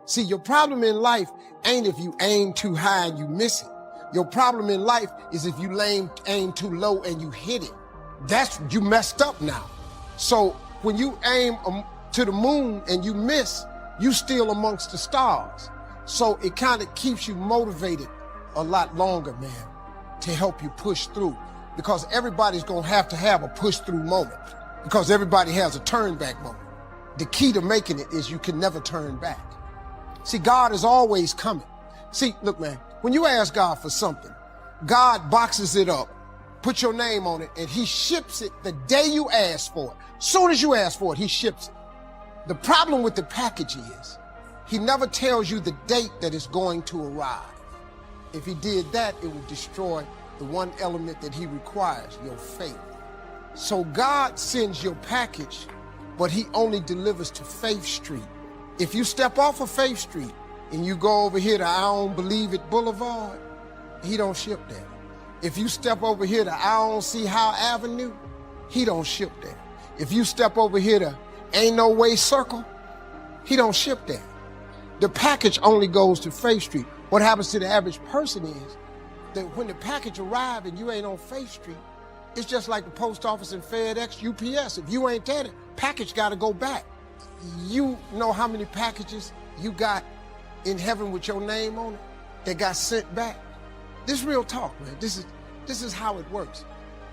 See, your problem in life ain't if you aim too high and you miss it. Your problem in life is if you aim too low and you hit it. That's, you messed up now. So when you aim to the moon and you miss, you still amongst the stars. So it kind of keeps you motivated a lot longer, man, to help you push through. Because everybody's gonna have to have a push through moment, because everybody has a turn back moment. The key to making it is you can never turn back. See, God is always coming. See, look, man, when you ask God for something, God boxes it up, put your name on it, and he ships it the day you ask for it. Soon as you ask for it, he ships it. The problem with the package is he never tells you the date that it's going to arrive. If he did that, it would destroy the one element that he requires, your faith. So God sends your package, but he only delivers to Faith Street. If you step off of Faith Street and you go over here to I Don't Believe It Boulevard, he don't ship that. If you step over here to I Don't See How Avenue, he don't ship that. If you step over here to Ain't No Way Circle, he don't ship that. The package only goes to Faith Street. What happens to the average person is that when the package arrives and you ain't on Faith Street, it's just like the post office and FedEx, UPS. If you ain't at it, package gotta go back. You know how many packages you got in heaven with your name on it that got sent back? This is real talk, man. This is how it works.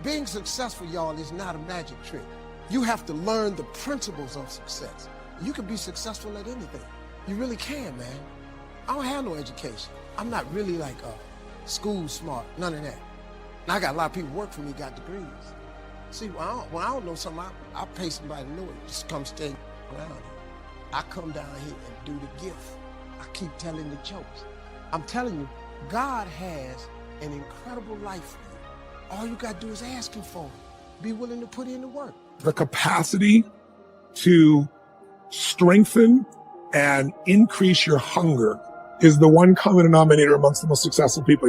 Being successful, y'all, is not a magic trick. You have to learn the principles of success. You can be successful at anything. You really can, man. I don't have no education. I'm not really like school smart, none of that. And I got a lot of people work for me, got degrees. See, when I don't know something, I pay somebody to know it. Just come stay around here. I come down here and do the gift. I keep telling the jokes. I'm telling you, God has an incredible life for you. All you got to do is ask him for it. Be willing to put in the work. The capacity to strengthen and increase your hunger is the one common denominator amongst the most successful people.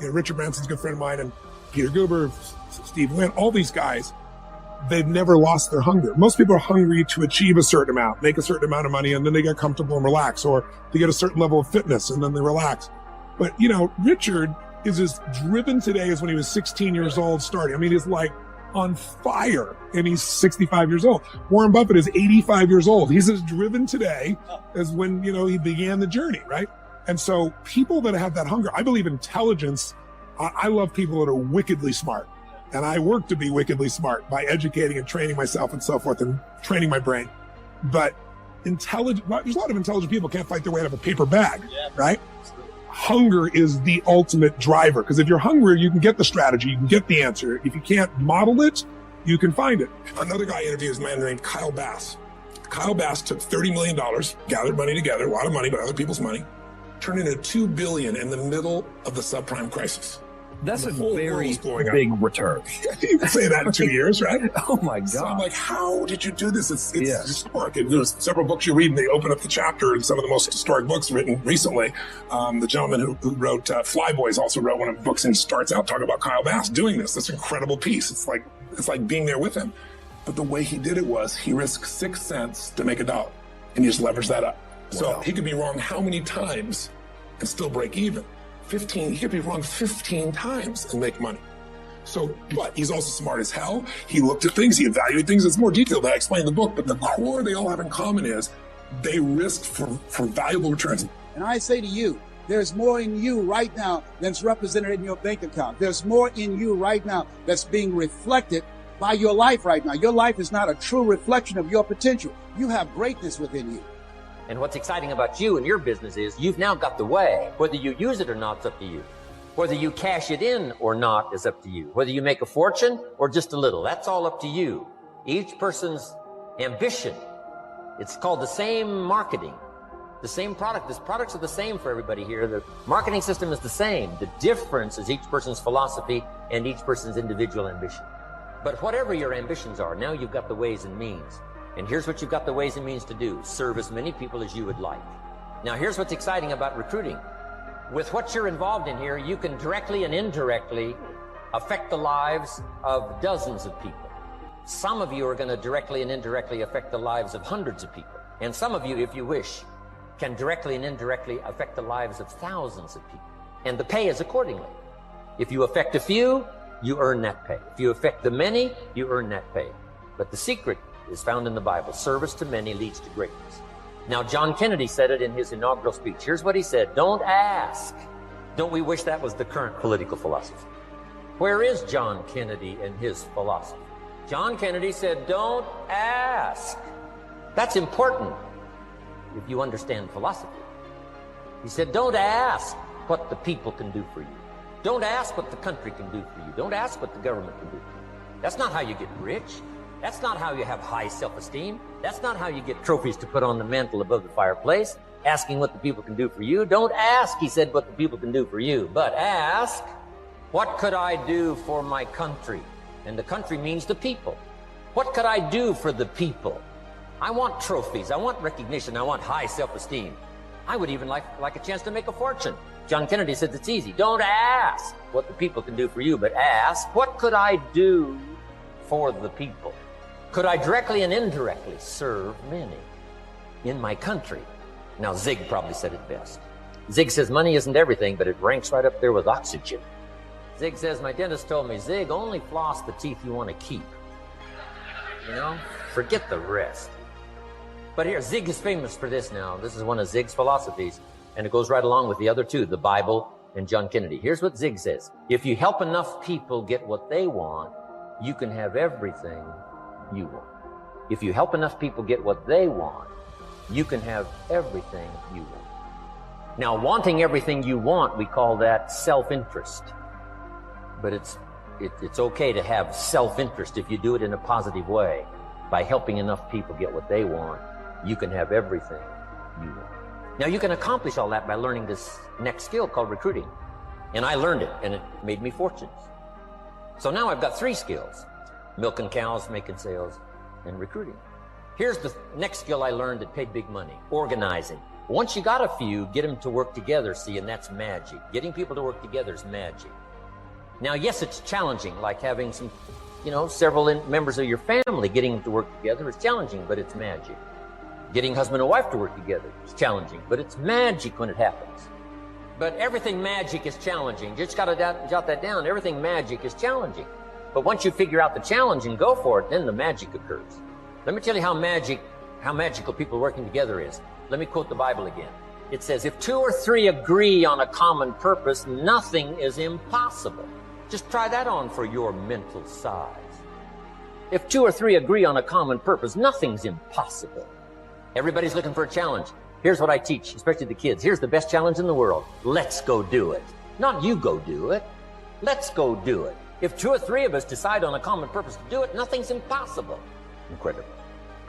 Richard Branson's a good friend of mine, and Peter Guber, Steve Wynn, all these guys, they've never lost their hunger. Most people are hungry to achieve a certain amount, make a certain amount of money, and then they get comfortable and relax, or they get a certain level of fitness and then they relax. But, Richard is as driven today as when he was 16 years old starting. I mean, he's like on fire, and he's 65 years old. Warren Buffett is 85 years old. He's as driven today as when, he began the journey, right? And so people that have that hunger, I believe intelligence, I love people that are wickedly smart. And I work to be wickedly smart by educating and training myself and so forth and training my brain. But there's a lot of intelligent people can't fight their way out of a paper bag, right? Hunger is the ultimate driver, because if you're hungry, you can get the strategy, you can get the answer. If you can't model it, you can find it. Another guy I interviewed is a man named Kyle Bass. Kyle Bass took $30 million, gathered money together, a lot of money, but other people's money, turned into $2 billion in the middle of the subprime crisis. That's a very big return. You can say that in 2 years, right? Oh my God. So I'm like, how did you do this? It's historic. And there's several books you read and they open up the chapter, and some of the most historic books written recently. The gentleman who wrote Flyboys also wrote one of the books, and starts out talking about Kyle Bass doing this incredible piece. It's like being there with him. But the way he did it was he risked 6 cents to make $1, and he just leveraged that up. Wow. So he could be wrong how many times and still break even? 15, he could be wrong 15 times and make money. So, but he's also smart as hell. He looked at things, he evaluated things. It's more detailed than I explained in the book, but the core they all have in common is they risked for valuable returns. And I say to you, there's more in you right now than's represented in your bank account. There's more in you right now that's being reflected by your life right now. Your life is not a true reflection of your potential. You have greatness within you. And what's exciting about you and your business is you've now got the way. Whether you use it or not, it's up to you. Whether you cash it in or not is up to you. Whether you make a fortune or just a little, that's all up to you. Each person's ambition, it's called the same marketing, the same product. The products are the same for everybody here. The marketing system is the same. The difference is each person's philosophy and each person's individual ambition. But whatever your ambitions are, now you've got the ways and means. And here's what you've got the ways and means to do. Serve as many people as you would like. Now, here's what's exciting about recruiting. With what you're involved in here, you can directly and indirectly affect the lives of dozens of people. Some of you are going to directly and indirectly affect the lives of hundreds of people. And some of you, if you wish, can directly and indirectly affect the lives of thousands of people. And the pay is accordingly. If you affect a few, you earn that pay. If you affect the many, you earn that pay. But the secret is found in the Bible. Service to many leads to greatness. Now, John Kennedy said it in his inaugural speech. Here's what he said: don't ask. Don't we wish that was the current political philosophy? Where is John Kennedy and his philosophy? John Kennedy said, don't ask. That's important if you understand philosophy. He said, don't ask what the people can do for you. Don't ask what the country can do for you. Don't ask what the government can do for you. That's not how you get rich. That's not how you have high self-esteem. That's not how you get trophies to put on the mantle above the fireplace, asking what the people can do for you. Don't ask, he said, what the people can do for you, but ask, what could I do for my country? And the country means the people. What could I do for the people? I want trophies. I want recognition. I want high self-esteem. I would even like a chance to make a fortune. John Kennedy said it's easy. Don't ask what the people can do for you, but ask, what could I do for the people? Could I directly and indirectly serve many in my country? Now, Zig probably said it best. Zig says money isn't everything, but it ranks right up there with oxygen. Zig says, my dentist told me, Zig, only floss the teeth you want to keep. You know, forget the rest. But here, Zig is famous for this now. This is one of Zig's philosophies, and it goes right along with the other two, the Bible and John Kennedy. Here's what Zig says: if you help enough people get what they want, you can have everything you want. If you help enough people get what they want, you can have everything you want. Now, wanting everything you want, we call that self-interest. But it's okay to have self-interest if you do it in a positive way. By helping enough people get what they want, you can have everything you want. Now, you can accomplish all that by learning this next skill called recruiting. And I learned it, and it made me fortunes. So now I've got 3 skills: milking cows, making sales, and recruiting. Here's the next skill I learned that paid big money: organizing. Once you got a few, get them to work together, see, and that's magic. Getting people to work together is magic. Now, yes, it's challenging, like having several members of your family. Getting them to work together is challenging, but it's magic. Getting husband and wife to work together is challenging, but it's magic when it happens. But everything magic is challenging. You just got to jot that down. Everything magic is challenging. But once you figure out the challenge and go for it, then the magic occurs. Let me tell you how magical people working together is. Let me quote the Bible again. It says, if 2 or 3 agree on a common purpose, nothing is impossible. Just try that on for your mental size. If 2 or 3 agree on a common purpose, nothing's impossible. Everybody's looking for a challenge. Here's what I teach, especially the kids. Here's the best challenge in the world. Let's go do it. Not you go do it. Let's go do it. If 2 or 3 of us decide on a common purpose to do it, nothing's impossible. Incredible.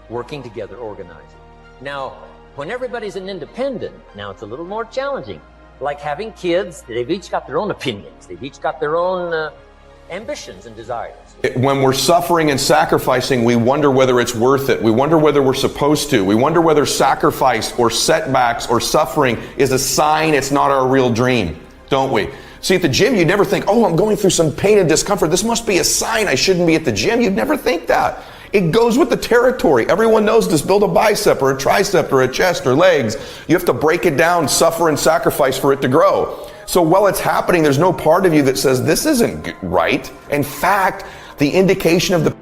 Working together, organizing. Now, when everybody's an independent, now it's a little more challenging. Like having kids, they've each got their own opinions. They've each got their own ambitions and desires. When we're suffering and sacrificing, we wonder whether it's worth it. We wonder whether we're supposed to. We wonder whether sacrifice or setbacks or suffering is a sign it's not our real dream, don't we? See, at the gym, you'd never think, oh, I'm going through some pain and discomfort. This must be a sign I shouldn't be at the gym. You'd never think that. It goes with the territory. Everyone knows this. Build a bicep or a tricep or a chest or legs. You have to break it down, suffer and sacrifice for it to grow. So while it's happening, there's no part of you that says this isn't right. In fact, the indication of the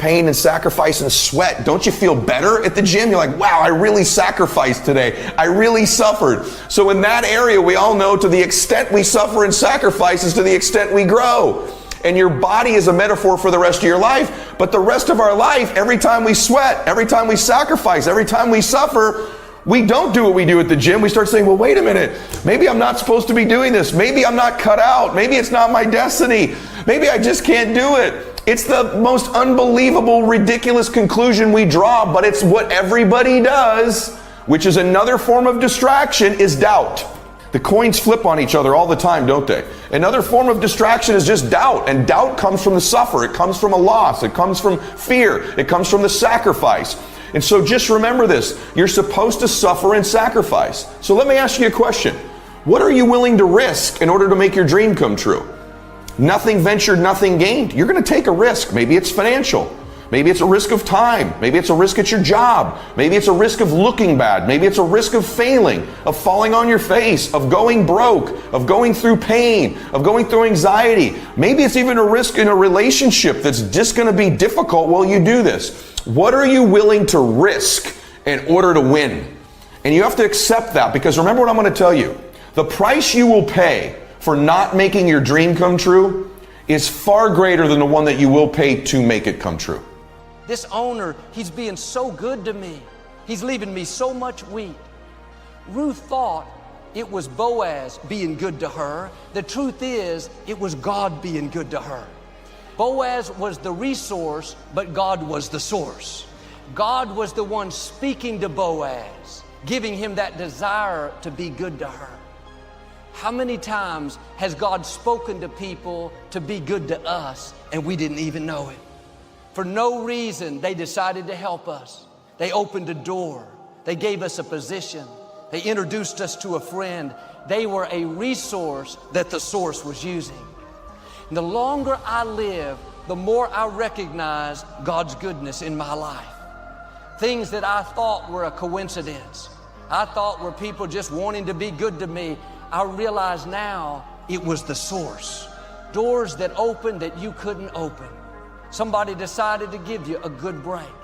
pain and sacrifice and sweat, don't you feel better at the gym? You're like, wow, I really sacrificed today. I really suffered. So in that area, we all know to the extent we suffer and sacrifice is to the extent we grow. And your body is a metaphor for the rest of your life. But the rest of our life, every time we sweat, every time we sacrifice, every time we suffer, we don't do what we do at the gym. We start saying, well, wait a minute. Maybe I'm not supposed to be doing this. Maybe I'm not cut out. Maybe it's not my destiny. Maybe I just can't do it. It's the most unbelievable, ridiculous conclusion we draw, but it's what everybody does, which is another form of distraction, is doubt. The coins flip on each other all the time, don't they? Another form of distraction is just doubt. And doubt comes from the suffer. It comes from a loss. It comes from fear. It comes from the sacrifice. And so just remember this. You're supposed to suffer and sacrifice. So let me ask you a question. What are you willing to risk in order to make your dream come true? Nothing ventured, nothing gained. You're going to take a risk. Maybe it's financial. Maybe it's a risk of time. Maybe it's a risk at your job. Maybe it's a risk of looking bad. Maybe it's a risk of failing, of falling on your face, of going broke, of going through pain, of going through anxiety. Maybe it's even a risk in a relationship that's just going to be difficult while you do this. What are you willing to risk in order to win? And you have to accept that, because remember what I'm going to tell you. The price you will pay for not making your dream come true is far greater than the one that you will pay to make it come true. This owner, he's being so good to me. He's leaving me so much wheat. Ruth thought it was Boaz being good to her. The truth is, it was God being good to her. Boaz was the resource, but God was the source. God was the one speaking to Boaz, giving him that desire to be good to her. How many times has God spoken to people to be good to us and we didn't even know it? For no reason, they decided to help us. They opened a door. They gave us a position. They introduced us to a friend. They were a resource that the source was using. And the longer I live, the more I recognize God's goodness in my life. Things that I thought were a coincidence, I thought were people just wanting to be good to me, I realize now it was the source. Doors that opened that you couldn't open. Somebody decided to give you a good break.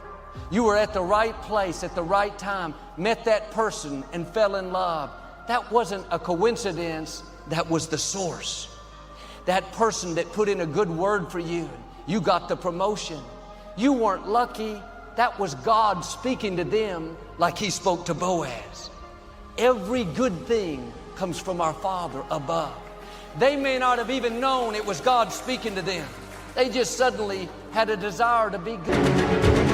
You were at the right place at the right time, met that person and fell in love. That wasn't a coincidence, that was the source. That person that put in a good word for you, you got the promotion. You weren't lucky, that was God speaking to them like He spoke to Boaz. Every good thing comes from our Father above. They may not have even known it was God speaking to them. They just suddenly had a desire to be good.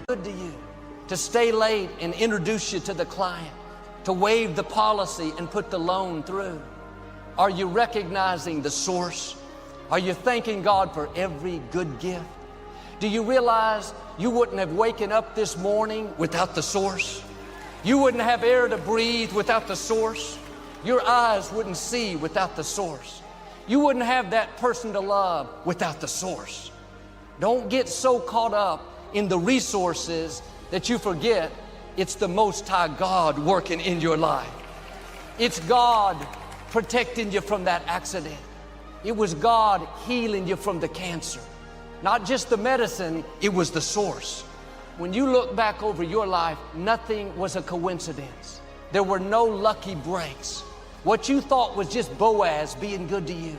Good to you, to stay late and introduce you to the client, to waive the policy and put the loan through? Are you recognizing the source? Are you thanking God for every good gift? Do you realize you wouldn't have waken up this morning without the source? You wouldn't have air to breathe without the source. Your eyes wouldn't see without the source. You wouldn't have that person to love without the source. Don't get so caught up in the resources that you forget it's the Most High God working in your life. It's God protecting you from that accident. It was God healing you from the cancer. Not just the medicine, it was the source. When you look back over your life, nothing was a coincidence. There were no lucky breaks. What you thought was just Boaz being good to you,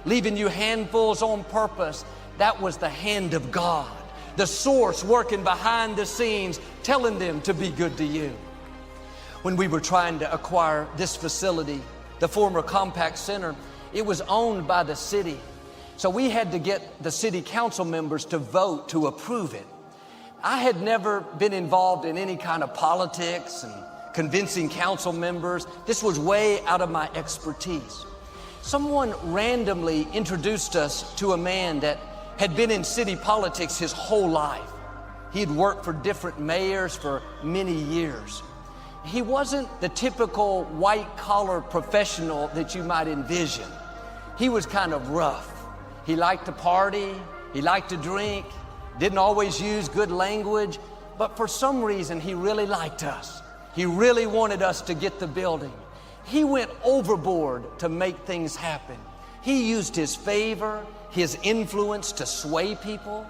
leaving you handfuls on purpose, that was the hand of God The source working behind the scenes, telling them to be good to you. When we were trying to acquire this facility, the former Compact Center, it was owned by the city. So we had to get the city council members to vote to approve it. I had never been involved in any kind of politics and convincing council members. This was way out of my expertise. Someone randomly introduced us to a man that had been in city politics his whole life. He had worked for different mayors for many years. He wasn't the typical white-collar professional that you might envision. He was kind of rough. He liked to party, he liked to drink, didn't always use good language, but for some reason he really liked us. He really wanted us to get the building. He went overboard to make things happen. He used his favor, his influence to sway people.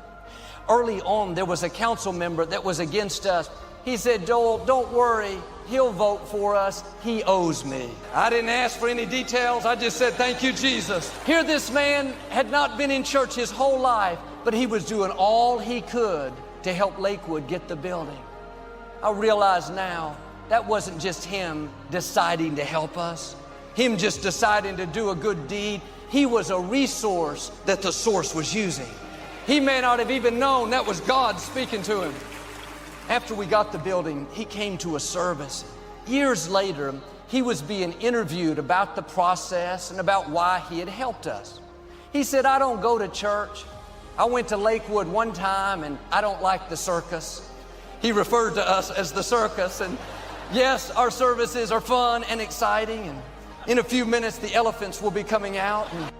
Early on, there was a council member that was against us. He said, "Joel, don't worry. He'll vote for us. He owes me." I didn't ask for any details. I just said, "Thank you, Jesus." Here this man had not been in church his whole life, but he was doing all he could to help Lakewood get the building. I realize now that wasn't just him deciding to help us, him just deciding to do a good deed. He was a resource that the source was using. He may not have even known that was God speaking to him. After we got the building, he came to a service. Years later, he was being interviewed about the process and about why he had helped us. He said, "I don't go to church. I went to Lakewood one time and I don't like the circus." He referred to us as the circus. And yes, our services are fun and exciting. And in a few minutes, the elephants will be coming out. And